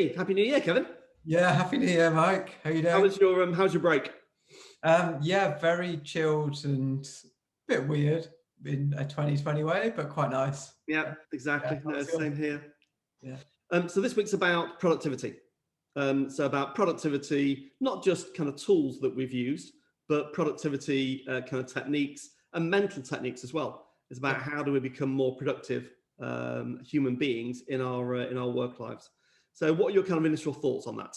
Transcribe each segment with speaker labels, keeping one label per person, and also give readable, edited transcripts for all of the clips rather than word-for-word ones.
Speaker 1: me. Happy New Year, Kevin.
Speaker 2: Yeah, happy New Year, Mike. How you doing?
Speaker 1: How's your break?
Speaker 2: Yeah, very chilled and a bit weird in a 2020 way, but quite nice.
Speaker 1: Yeah,
Speaker 2: Yeah,
Speaker 1: exactly.
Speaker 2: how
Speaker 1: No,
Speaker 2: was yours?
Speaker 1: same here.
Speaker 2: Yeah.
Speaker 1: So this week's about productivity. So about productivity, not just kind of tools that we've used, but productivity kind of techniques and mental techniques as well. It's about
Speaker 2: Yeah.
Speaker 1: how do we become more productive human beings in our work lives. So what are your kind of initial thoughts on that?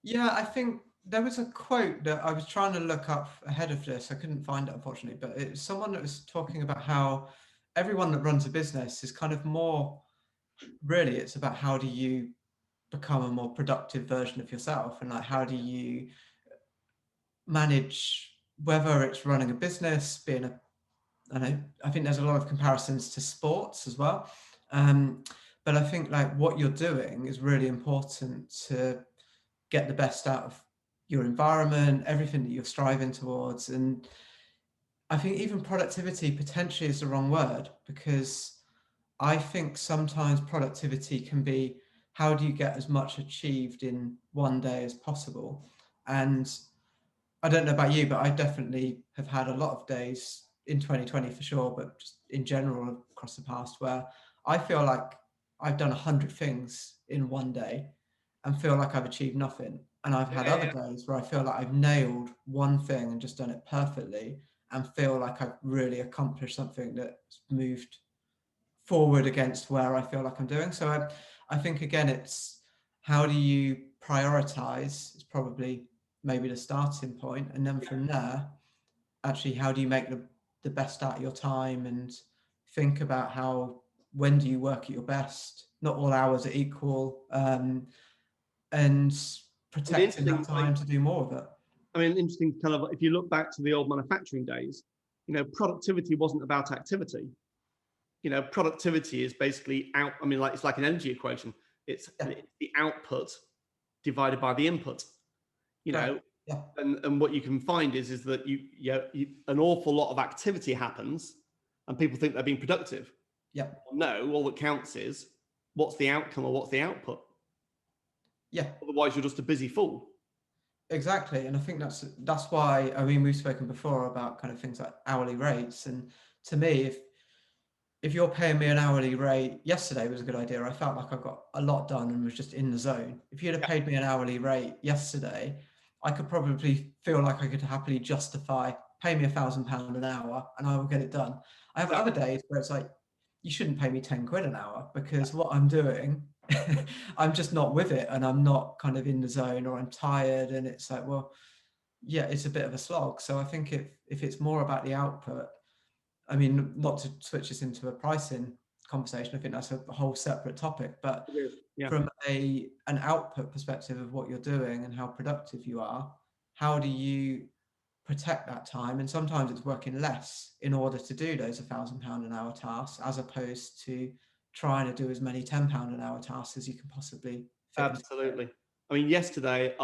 Speaker 2: Yeah, I think there was a quote that I was trying to look up ahead of this. I couldn't find it, unfortunately, but it was someone that was talking about how everyone that runs a business is kind of more, really, it's about how do you become a more productive version of yourself, and like how do you manage, whether it's running a business, being a, I think there's a lot of comparisons to sports as well. Um, but I think like what you're doing is really important to get the best out of your environment, everything that you're striving towards. And I think even productivity potentially is the wrong word, because I think sometimes productivity can be how do you get as much achieved in one day as possible. And I don't know about you, but I definitely have had a lot of days in 2020 for sure, but just in general across the past where I feel like I've done 100 things in one day and feel like I've achieved nothing. And I've had other
Speaker 1: Yeah,
Speaker 2: days where I feel like I've nailed one thing and just done it perfectly and feel like I've really accomplished something that's moved forward against where I feel like I'm doing. So I think again, it's how do you prioritize is probably maybe the starting point. And then from there, actually, how do you make the best out of your time and think about how, when do you work at your best? Not all hours are equal, and
Speaker 1: I mean,
Speaker 2: protecting that
Speaker 1: interesting.
Speaker 2: time to do more of it.
Speaker 1: I mean, interesting kind of if you look back to the old manufacturing days, productivity wasn't about activity. Productivity is basically out. I mean, like it's like an energy equation. It's
Speaker 2: Yeah,
Speaker 1: the output divided by the input. You
Speaker 2: correct.
Speaker 1: know,
Speaker 2: Yeah,
Speaker 1: and what you can find is that an awful lot of activity happens, and people think they're being productive.
Speaker 2: yeah,
Speaker 1: No, all that counts is what's the outcome or what's the output.
Speaker 2: yeah.
Speaker 1: Otherwise, you're just a busy fool.
Speaker 2: Exactly, and I think that's why, I mean, we've spoken before about kind of things like hourly rates, and to me, if you're paying me an hourly rate, yesterday was a good idea. I felt like I got a lot done and was just in the zone. If you'd have
Speaker 1: Yeah,
Speaker 2: paid me an hourly rate yesterday, I could probably feel like I could happily justify pay me £1,000 an hour and I will get it done. I have other
Speaker 1: exactly.
Speaker 2: days where it's like, you shouldn't pay me 10 quid an hour because what I'm doing, I'm just not with it and I'm not kind of in the zone, or I'm tired, and it's like, well, yeah, it's a bit of a slog. So I think if it's more about the output, I mean, not to switch this into a pricing conversation, I think that's a whole separate topic, but
Speaker 1: It is. Yeah.
Speaker 2: from an output perspective of what you're doing and how productive you are, how do you protect that time? And sometimes it's working less in order to do those £1,000 an hour tasks, as opposed to trying to do as many £10 an hour tasks as you can possibly fit into the day.
Speaker 1: Absolutely. I mean, yesterday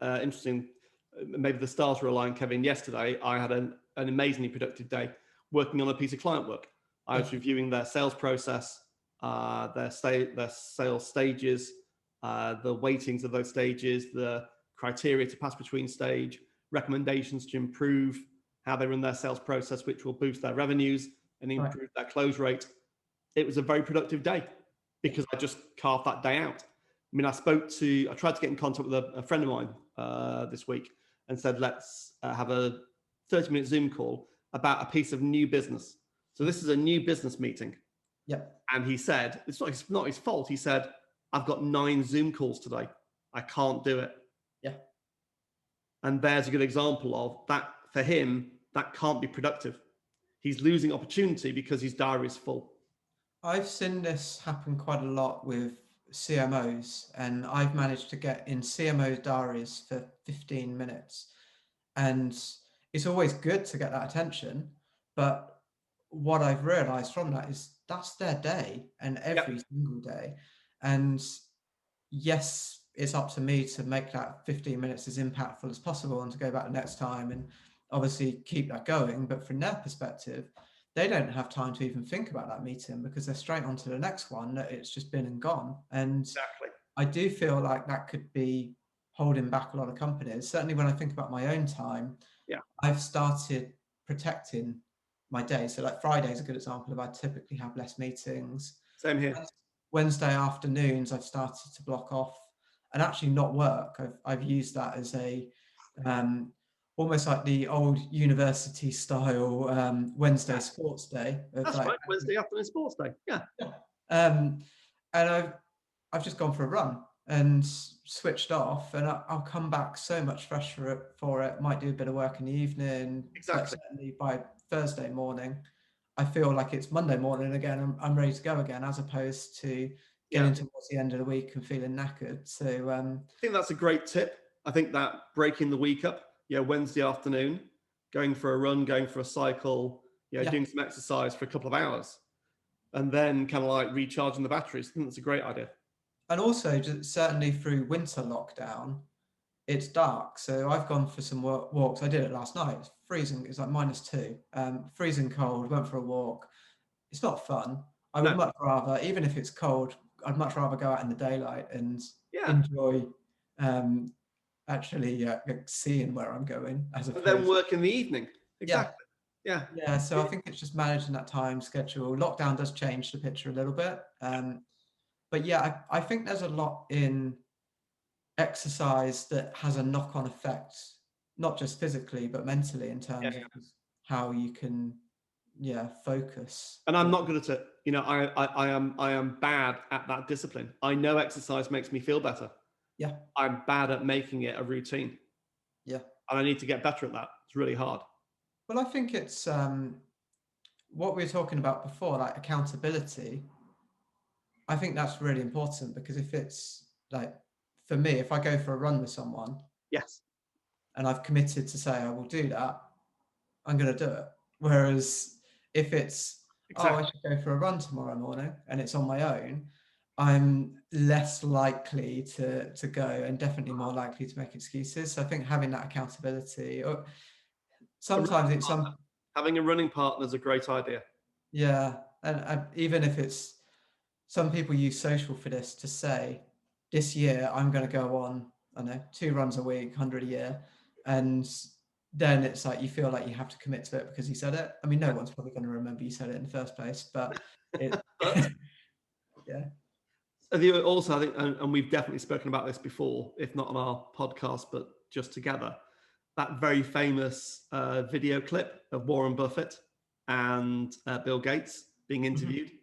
Speaker 1: interesting, maybe the stars were aligned, Kevin. Yesterday, I had an amazingly productive day working on a piece of client work. I
Speaker 2: Yeah,
Speaker 1: was reviewing their sales process, their sales stages, the weightings of those stages, the criteria to pass between stage, recommendations to improve how they run their sales process, which will boost their revenues and
Speaker 2: right.
Speaker 1: improve their close rate. It was a very productive day
Speaker 2: Yeah,
Speaker 1: because I just carved that day out. I mean, I tried to get in contact with a friend of mine this week and said, let's have a 30-minute Zoom call about a piece of new business. So this is a new business meeting.
Speaker 2: yeah,
Speaker 1: And he said, it's not his fault. He said, I've got 9 Zoom calls today. I can't do it.
Speaker 2: yeah.
Speaker 1: And there's a good example of that. For him, that can't be productive. He's losing opportunity because his diary is full.
Speaker 2: I've seen this happen quite a lot with CMOs, and I've managed to get in CMOs' diaries for 15 minutes. And it's always good to get that attention. But what I've realized from that is that's their day, and
Speaker 1: Yep.
Speaker 2: every single day. And yes, it's up to me to make that 15 minutes as impactful as possible and to go back the next time and obviously keep that going. But from their perspective, they don't have time to even think about that meeting because they're straight on to the next one that it's just been and gone. And
Speaker 1: Exactly.
Speaker 2: I do feel like that could be holding back a lot of companies. Certainly when I think about my own time,
Speaker 1: Yeah.
Speaker 2: I've started protecting my day. So like Friday is a good example of I typically have less meetings.
Speaker 1: Same here.
Speaker 2: Wednesday afternoons, I've started to block off and actually not work. I've used that as a almost like the old university style Wednesday sports day.
Speaker 1: That's
Speaker 2: Like,
Speaker 1: right. Wednesday afternoon sports day. Yeah.
Speaker 2: and I've just gone for a run and switched off, and I'll come back so much fresher for it. Might do a bit of work in the evening, but
Speaker 1: Exactly.
Speaker 2: certainly by Thursday morning, I feel like it's Monday morning again. I'm ready to go again, as opposed to getting towards the end of the week and feeling knackered. So
Speaker 1: I think that's a great tip. I think that breaking the week up, Wednesday afternoon, going for a run, going for a cycle, doing some exercise for a couple of hours, and then kind of like recharging the batteries. I think that's a great idea.
Speaker 2: And also, just certainly through winter lockdown, it's dark. So I've gone for some walks. I did it last night. It's freezing. It's like -2, freezing cold. Went for a walk. It's not fun. I would much rather, even if it's cold, I'd much rather go out in the daylight and enjoy actually seeing where I'm going, as opposed.
Speaker 1: And then work in the evening. Exactly. Yeah.
Speaker 2: So I think it's just managing that time schedule. Lockdown does change the picture a little bit. But yeah, I think there's a lot in exercise that has a knock-on effect, not just physically, but mentally, in terms of how you can, focus.
Speaker 1: And I'm not good at it. I am bad at that discipline. I know exercise makes me feel better.
Speaker 2: Yeah.
Speaker 1: I'm bad at making it a routine.
Speaker 2: Yeah.
Speaker 1: And I need to get better at that. It's really hard.
Speaker 2: Well, I think it's what we were talking about before, like accountability. I think that's really important, because if it's like, for me, if I go for a run with someone,
Speaker 1: yes,
Speaker 2: and I've committed to say I will do that, I'm going to do it. Whereas if it's, I should go for a run tomorrow morning, and it's on my own, I'm less likely to go, and definitely more likely to make excuses. So I think having that accountability, or sometimes it's
Speaker 1: having a running partner is a great idea.
Speaker 2: Yeah, and even if it's, some people use social for this, to say, this year I'm going to go on, I don't know, 2 runs a week, 100 a year, and then it's like you feel like you have to commit to it because you said it. I mean, no one's probably going to remember you said it in the first place, but it, yeah.
Speaker 1: Also, I think, and we've definitely spoken about this before, if not on our podcast, but just together, that very famous video clip of Warren Buffett and Bill Gates being interviewed.
Speaker 2: Mm-hmm.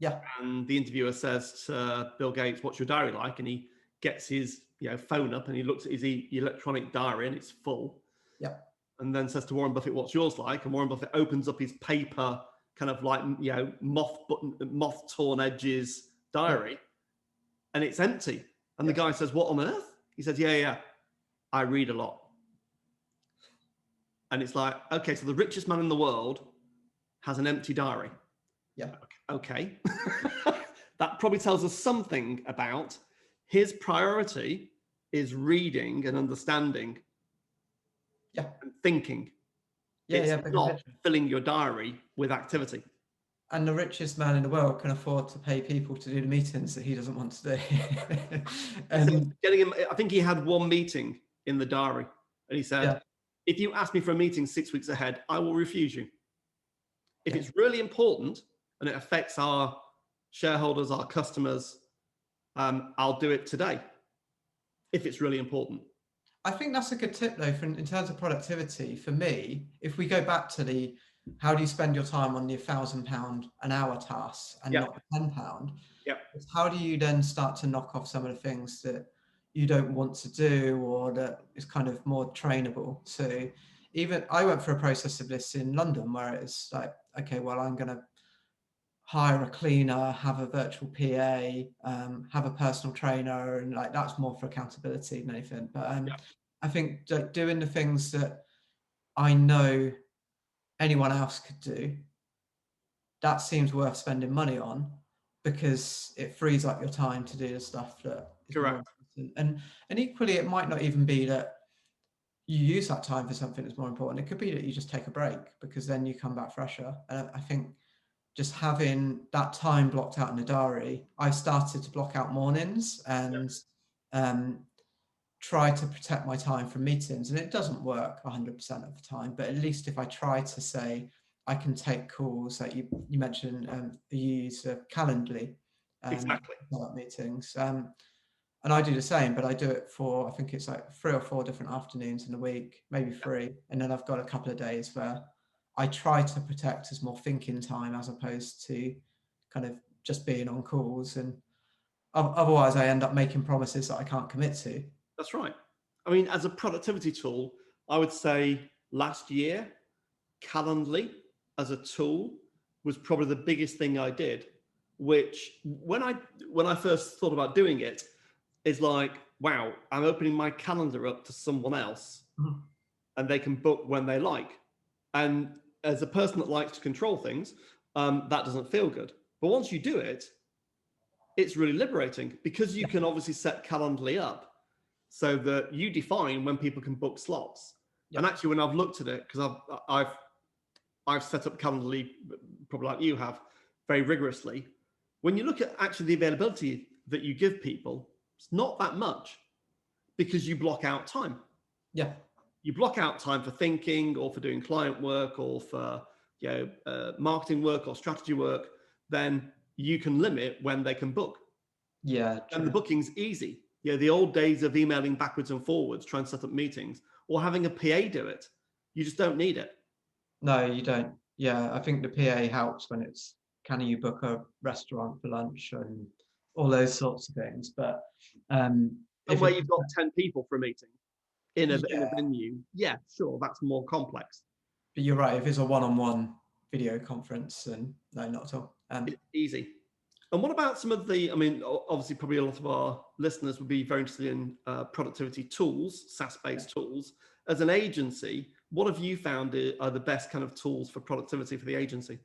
Speaker 2: Yeah.
Speaker 1: And the interviewer says to Bill Gates, "What's your diary like?" And he gets his phone up and he looks at his electronic diary and it's full.
Speaker 2: Yeah.
Speaker 1: And then says to Warren Buffett, "What's yours like?" And Warren Buffett opens up his paper, kind of like moth torn edges diary, and it's empty. And the guy says, "What on earth?" He says, "Yeah, I read a lot." And it's like, okay, so the richest man in the world has an empty diary.
Speaker 2: Yeah.
Speaker 1: Okay. That probably tells us something about his priority is reading and understanding.
Speaker 2: Yeah.
Speaker 1: And thinking.
Speaker 2: Yeah.
Speaker 1: It's not filling your diary with activity.
Speaker 2: And the richest man in the world can afford to pay people to do the meetings that he doesn't want to do.
Speaker 1: And getting him, I think he had one meeting in the diary, and he said, "If you ask me for a meeting 6 weeks ahead, I will refuse you. If it's really important and it affects our shareholders, our customers, I'll do it today. If it's really important."
Speaker 2: I think that's a good tip, though, in terms of productivity. For me, if we go back to how do you spend your time on the £1,000 an hour tasks and not the £10? It's how do you then start to knock off some of the things that you don't want to do, or that is kind of more trainable. So even I went through a process of this in London, where it's like, okay, well, I'm going to hire a cleaner, have a virtual PA, have a personal trainer, and like that's more for accountability than anything. But I think like doing the things that I know anyone else could do, that seems worth spending money on, because it frees up your time to do the stuff that is more important. And equally, it might not even be that you use that time for something that's more important. It could be that you just take a break, because then you come back fresher. And I think just having that time blocked out in the diary, I've started to block out mornings and um, try to protect my time from meetings. And it doesn't work 100% of the time, but at least if I try to say, I can take calls, like you mentioned, you use Calendly
Speaker 1: Exactly.
Speaker 2: to set up meetings. And I do the same, but I do it for, I think it's like 3 or 4 different afternoons in a week, maybe 3. And then I've got a couple of days where I try to protect as more thinking time as opposed to kind of just being on calls. And otherwise I end up making promises that I can't commit to.
Speaker 1: That's right. I mean, as a productivity tool, I would say last year, Calendly as a tool was probably the biggest thing I did, which when I first thought about doing it, is like, wow, I'm opening my calendar up to someone else and they can book when they like. And as a person that likes to control things, that doesn't feel good. But once you do it, it's really liberating because you can obviously set Calendly up so that you define when people can book slots. And actually, when I've looked at it, because I've set up Calendly, probably like you have, very rigorously. When you look at actually the availability that you give people, it's not that much because you block out time.
Speaker 2: Yeah.
Speaker 1: You block out time for thinking or for doing client work or for marketing work or strategy work, then you can limit when they can book.
Speaker 2: Yeah. True.
Speaker 1: And the booking's easy. The old days of emailing backwards and forwards, trying to set up meetings or having a PA do it, you just don't need it.
Speaker 2: No, you don't. Yeah, I think the PA helps when it's, can you book a restaurant for lunch and all those sorts of things. But
Speaker 1: And
Speaker 2: if
Speaker 1: where
Speaker 2: it,
Speaker 1: you've got 10 people for a meeting in a
Speaker 2: yeah,
Speaker 1: venue, yeah, sure, that's more complex.
Speaker 2: but you're right. If it's a one-on-one video conference, then no, not at all.
Speaker 1: It's easy. And what about some of the, I mean, obviously, probably a lot of our listeners would be very interested in productivity tools, SaaS-based tools. As an agency, what have you found are the best kind of tools for productivity for the agency?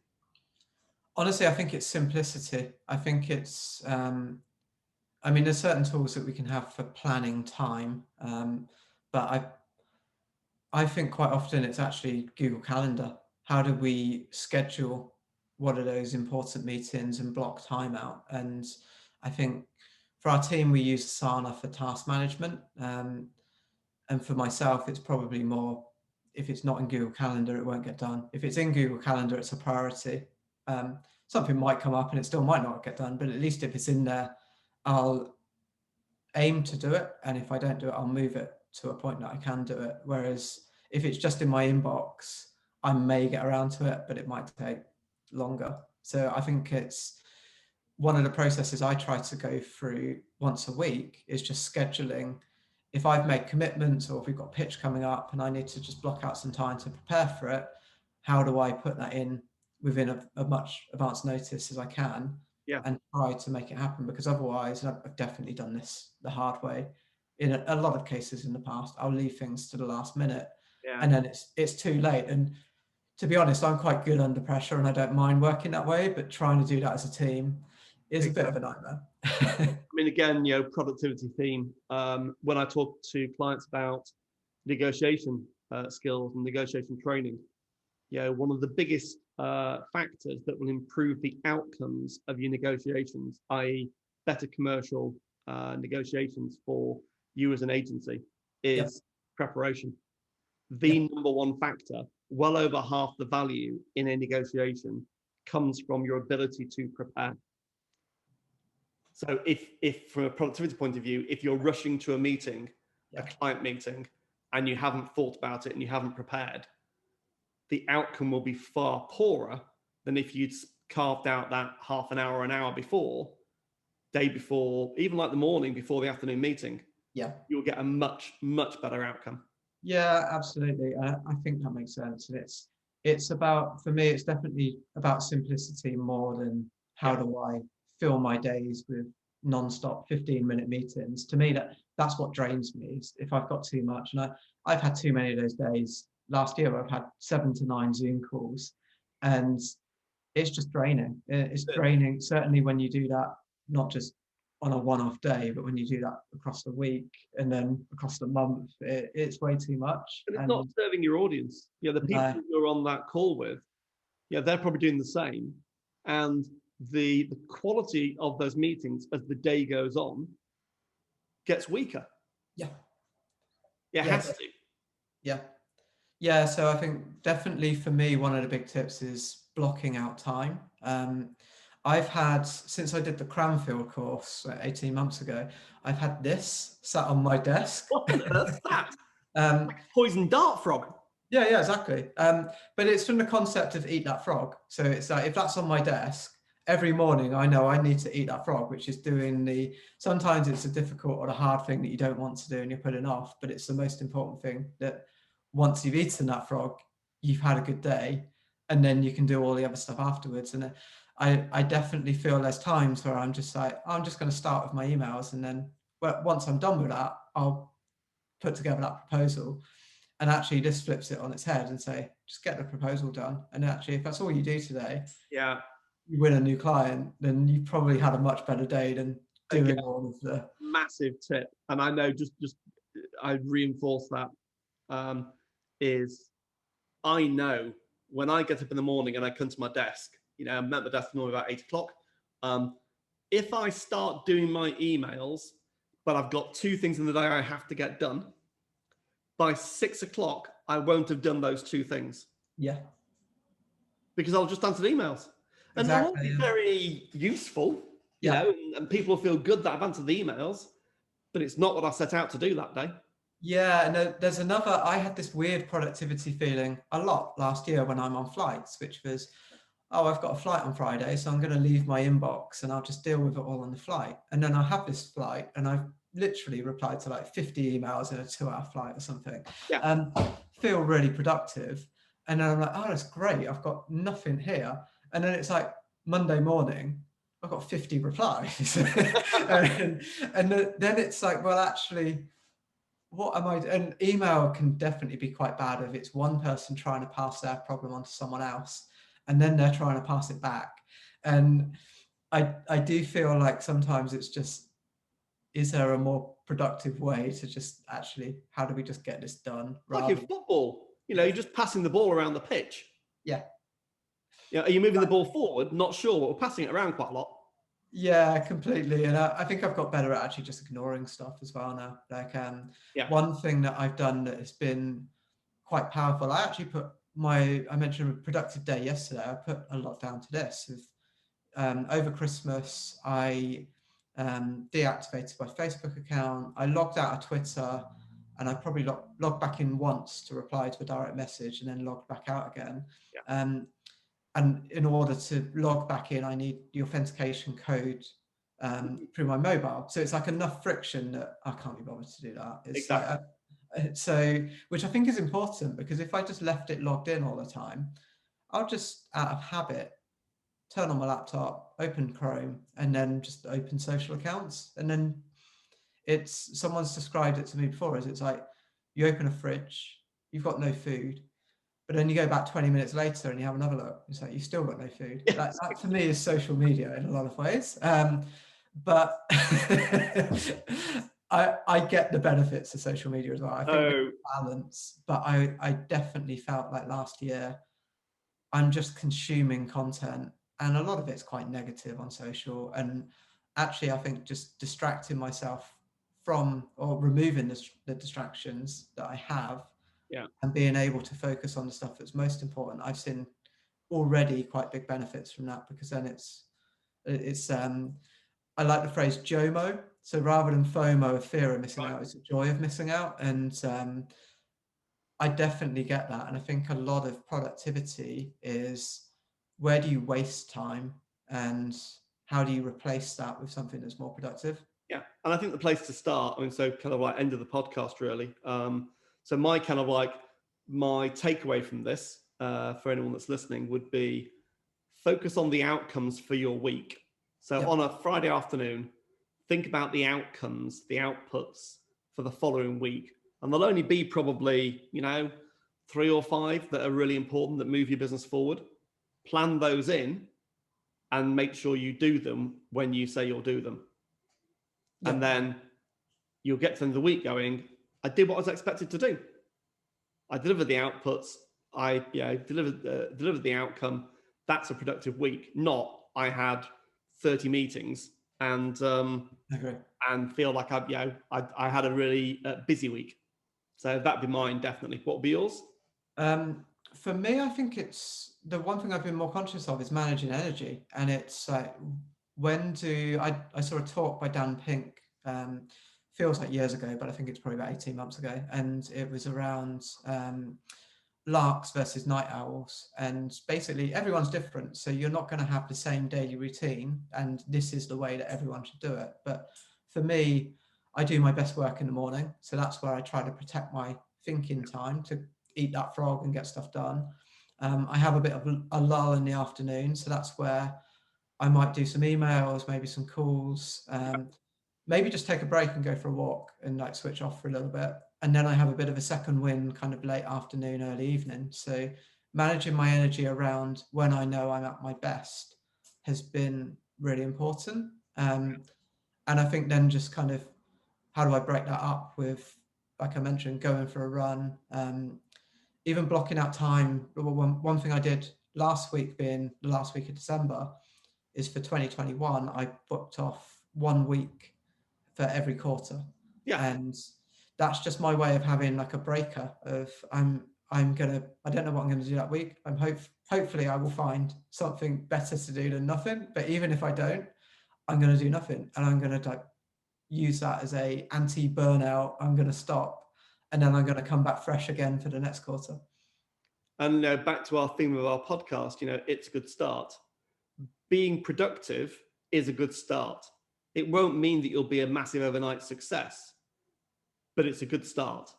Speaker 2: Honestly, I think it's simplicity. I think it's, I mean, there's certain tools that we can have for planning time, but I think quite often it's actually Google Calendar. How do we schedule what are those important meetings and block time out? And I think for our team, we use Asana for task management. And for myself, it's probably more, if it's not in Google Calendar, it won't get done. If it's in Google Calendar, it's a priority. Something might come up and it still might not get done, but at least if it's in there, I'll aim to do it. And if I don't do it, I'll move it to a point that I can do it. Whereas if it's just in my inbox, I may get around to it, but it might take longer. So I think it's one of the processes I try to go through once a week is just scheduling. If I've made commitments or if we've got a pitch coming up and I need to just block out some time to prepare for it, how do I put that in within a much advanced notice as I can?
Speaker 1: Yeah.
Speaker 2: And try to make it happen, because otherwise, and I've definitely done this the hard way in a lot of cases in the past, I'll leave things to the last minute, and then it's too late. And to be honest, I'm quite good under pressure and I don't mind working that way, but trying to do that as a team is a bit of a nightmare.
Speaker 1: I mean, again, productivity theme. When I talk to clients about negotiation skills and negotiation training, one of the biggest factors that will improve the outcomes of your negotiations, i.e. better commercial negotiations for you as an agency, is preparation. The number one factor, well over half the value in a negotiation comes from your ability to prepare. So if from a productivity point of view, if you're rushing to a meeting, a client meeting, and you haven't thought about it and you haven't prepared, the outcome will be far poorer than if you'd carved out that half an hour before, day before, even like the morning before the afternoon meeting.
Speaker 2: Yeah.
Speaker 1: You'll get a much, much better outcome.
Speaker 2: Yeah, absolutely. I think that makes sense. And it's about, for me, it's definitely about simplicity more than how do I fill my days with non-stop 15-minute meetings. To me, that's what drains me, is if I've got too much. And I've had too many of those days. Last year, I've had 7 to 9 Zoom calls, and it's just draining. It's draining, certainly when you do that, not just on a one-off day, but when you do that across the week and then across the month, it's way too much.
Speaker 1: And it's not serving your audience. The people you're on that call with, they're probably doing the same. And the quality of those meetings as the day goes on gets weaker.
Speaker 2: Yeah.
Speaker 1: It
Speaker 2: Yeah.
Speaker 1: has to.
Speaker 2: Yeah. Yeah. So I think definitely for me, one of the big tips is blocking out time. I've had, since I did the Cranfield course 18 months ago, I've had this sat on my desk.
Speaker 1: What on earth's that?
Speaker 2: Um,
Speaker 1: Poison dart frog.
Speaker 2: yeah, exactly. But it's from the concept of eat that frog. So it's like, if that's on my desk, every morning I know I need to eat that frog, which is doing sometimes it's a difficult or a hard thing that you don't want to do and you're putting off, but it's the most important thing that once you've eaten that frog, you've had a good day, and then you can do all the other stuff afterwards. And I definitely feel there's times where I'm just like, I'm just going to start with my emails, and then once I'm done with that, I'll put together that proposal. And actually this flips it on its head and say, just get the proposal done. And actually, if that's all you do today,
Speaker 1: Yeah.
Speaker 2: you win a new client, then you probably had a much better day than doing all of the
Speaker 1: massive tip. And I know just I'd reinforce that, is I know when I get up in the morning and I come to my desk, I'm at my desk normally about 8 o'clock. If I start doing my emails, but I've got 2 things in the day I have to get done, by 6 o'clock, I won't have done those 2 things.
Speaker 2: Yeah.
Speaker 1: Because I'll just answer emails. And they won't be very useful, and people will feel good that I've answered the emails, but it's not what I set out to do that day.
Speaker 2: Yeah, and there's another, I had this weird productivity feeling a lot last year when I'm on flights, which was, oh, I've got a flight on Friday, so I'm going to leave my inbox and I'll just deal with it all on the flight. And then I have this flight and I've literally replied to like 50 emails in a 2-hour flight or something.
Speaker 1: Yeah.
Speaker 2: Feel really productive. And then I'm like, oh, that's great. I've got nothing here. And then it's like Monday morning, I've got 50 replies. and then it's like, well, actually, what am I? And email can definitely be quite bad if it's one person trying to pass their problem on to someone else, and then they're trying to pass it back. And I do feel like sometimes it's just, is there a more productive way to just actually, how do we just get this done?
Speaker 1: Like in football, you're just passing the ball around the pitch.
Speaker 2: Yeah.
Speaker 1: Are you moving the ball forward? Not sure, but we're passing it around quite a lot.
Speaker 2: Yeah, completely. And I think I've got better at actually just ignoring stuff as well now. Like, one thing that I've done that has been quite powerful, I actually I mentioned a productive day yesterday. I put a lot down to this. Over Christmas, I deactivated my Facebook account. I logged out of Twitter, and I probably logged back in once to reply to a direct message, and then logged back out again.
Speaker 1: Yeah.
Speaker 2: And in order to log back in, I need the authentication code through my mobile. So it's like enough friction that I can't be bothered to do that. It's
Speaker 1: exactly.
Speaker 2: So, which I think is important, because if I just left it logged in all the time, I'll just, out of habit, turn on my laptop, open Chrome, and then just open social accounts. And then someone's described it to me before as, it's like, you open a fridge, you've got no food, but then you go back 20 minutes later and you have another look. It's like, you've still got no food. That to me is social media in a lot of ways. But I get the benefits of social media as well. I think there's balance, but I definitely felt like last year I'm just consuming content, and a lot of it's quite negative on social. And actually, I think just distracting myself from, or removing the distractions that I have, and being able to focus on the stuff that's most important, I've seen already quite big benefits from that, because then it's I like the phrase JOMO. So rather than FOMO, of fear of missing out, it's the joy of missing out. And I definitely get that. And I think a lot of productivity is, where do you waste time, and how do you replace that with something that's more productive?
Speaker 1: Yeah. And I think the place to start, so kind of like end of the podcast, really. So my kind of like, my takeaway from this, for anyone that's listening, would be focus on the outcomes for your week. So on a Friday afternoon, think about the outcomes, the outputs for the following week. And there'll only be probably, 3 or 5 that are really important, that move your business forward. Plan those in and make sure you do them when you say you'll do them. Yeah. And then you'll get to the end of the week going, I did what I was expected to do. I delivered the outputs. I delivered the outcome. that's a productive week. Not I had 30 meetings and
Speaker 2: I agree.
Speaker 1: feel like I had a really busy week. So that'd be mine, definitely. What would be yours?
Speaker 2: For me, I think it's the one thing I've been more conscious of is managing energy, and it's like I saw a talk by Dan Pink, feels like years ago, but I think it's probably about 18 months ago, and it was around larks versus night owls, and basically everyone's different, so you're not going to have the same daily routine, and this is the way that everyone should do it. But for me, I do my best work in the morning, so that's where I try to protect my thinking time to eat that frog and get stuff done. I have a bit of a lull in the afternoon, so that's where I might do some emails, maybe some calls, maybe just take a break and go for a walk and like switch off for a little bit. And then I have a bit of a second wind kind of late afternoon, early evening. So managing my energy around when I know I'm at my best has been really important. And I think then just kind of how do I break that up with, like I mentioned, going for a run, even blocking out time. One thing I did last week, being the last week of December, is for 2021, I booked off 1 week for every quarter.
Speaker 1: Yeah.
Speaker 2: And that's just my way of having like a breaker of I don't know what I'm gonna do that week. Hopefully I will find something better to do than nothing. But even if I don't, I'm gonna do nothing, and I'm gonna like use that as a anti-burnout. I'm gonna stop, and then I'm gonna come back fresh again for the next quarter.
Speaker 1: And back to our theme of our podcast, it's a good start. Being productive is a good start. It won't mean that you'll be a massive overnight success, but it's a good start.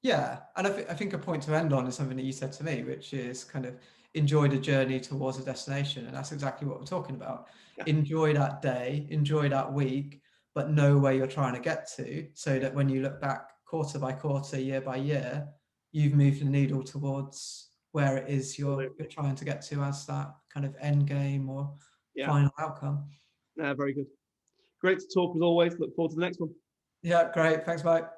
Speaker 2: Yeah, and I think a point to end on is something that you said to me, which is kind of enjoy the journey towards a destination, and that's exactly what we're talking about.
Speaker 1: Yeah.
Speaker 2: Enjoy that day, enjoy that week, but know where you're trying to get to, so that when you look back quarter by quarter, year by year, you've moved the needle towards where it is you're trying to get to as that kind of end game or final outcome.
Speaker 1: Very good. Great to talk as always. Look forward to the next one.
Speaker 2: Yeah, great. Thanks, Mike.